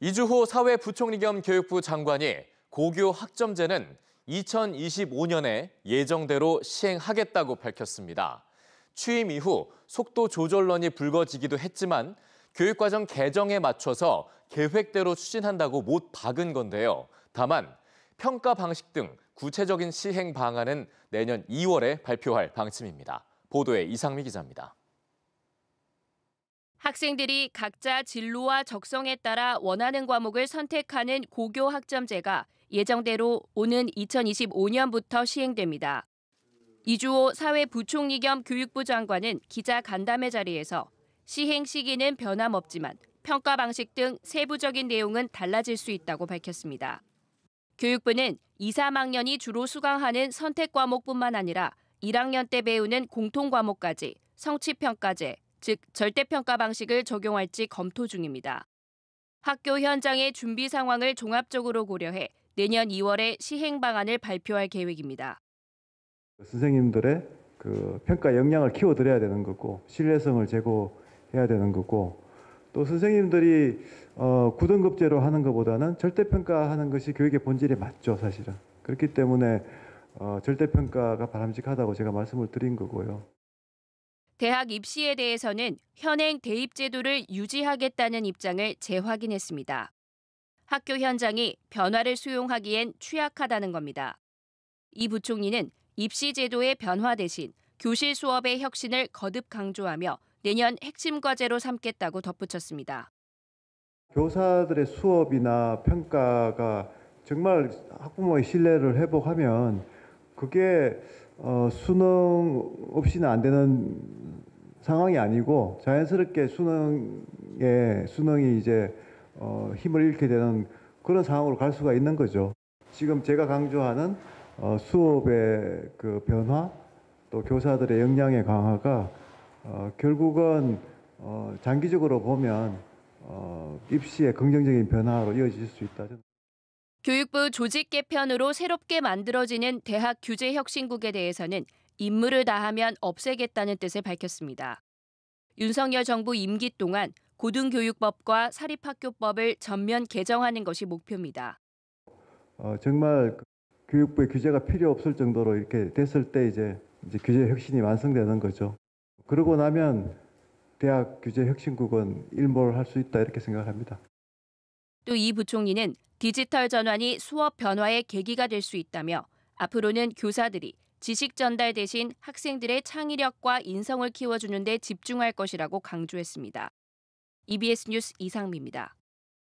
이주호 사회부총리 겸 교육부 장관이 고교 학점제는 2025년에 예정대로 시행하겠다고 밝혔습니다. 취임 이후 속도 조절론이 불거지기도 했지만 교육과정 개정에 맞춰서 계획대로 추진한다고 못 박은 건데요. 다만 평가 방식 등 구체적인 시행 방안은 내년 2월에 발표할 방침입니다. 보도에 이상미 기자입니다. 학생들이 각자 진로와 적성에 따라 원하는 과목을 선택하는 고교 학점제가 예정대로 오는 2025년부터 시행됩니다. 이주호 사회부총리 겸 교육부 장관은 기자 간담회 자리에서 시행 시기는 변함없지만 평가 방식 등 세부적인 내용은 달라질 수 있다고 밝혔습니다. 교육부는 2, 3학년이 주로 수강하는 선택 과목뿐만 아니라 1학년 때 배우는 공통 과목까지 성취평가제, 즉 절대평가 방식을 적용할지 검토 중입니다. 학교 현장의 준비 상황을 종합적으로 고려해 내년 2월에 시행 방안을 발표할 계획입니다. 선생님들의 평가 역량을 키워드려야 되는 거고 신뢰성을 제고해야 되는 거고 또 선생님들이 9등급제로 하는 것보다는 절대평가하는 것이 교육의 본질에 맞죠, 사실은. 그렇기 때문에 절대평가가 바람직하다고 제가 말씀을 드린 거고요. 대학 입시에 대해서는 현행 대입제도를 유지하겠다는 입장을 재확인했습니다. 학교 현장이 변화를 수용하기엔 취약하다는 겁니다. 이 부총리는 입시 제도의 변화 대신 교실 수업의 혁신을 거듭 강조하며 내년 핵심 과제로 삼겠다고 덧붙였습니다. 교사들의 수업이나 평가가 정말 학부모의 신뢰를 회복하면 그게 수능 없이는 안 되는 상황이 아니고 자연스럽게 수능이 이제 힘을 잃게 되는 그런 상황으로 갈 수가 있는 거죠. 지금 제가 강조하는 수업의 변화, 또 교사들의 역량의 강화가 결국은 장기적으로 보면 입시의 긍정적인 변화로 이어질 수 있다. 교육부 조직 개편으로 새롭게 만들어지는 대학 규제 혁신국에 대해서는 임무를 다하면 없애겠다는 뜻을 밝혔습니다. 윤석열 정부 임기 동안 고등교육법과 사립학교법을 전면 개정하는 것이 목표입니다. 정말 교육부의 규제가 필요 없을 정도로 이렇게 됐을 때 이제 규제 혁신이 완성되는 거죠. 그러고 나면 대학 규제 혁신국은 일몰할 수 있다 이렇게 생각합니다. 또 이 부총리는 디지털 전환이 수업 변화의 계기가 될 수 있다며 앞으로는 교사들이 지식 전달 대신 학생들의 창의력과 인성을 키워주는 데 집중할 것이라고 강조했습니다. EBS 뉴스 이상미입니다.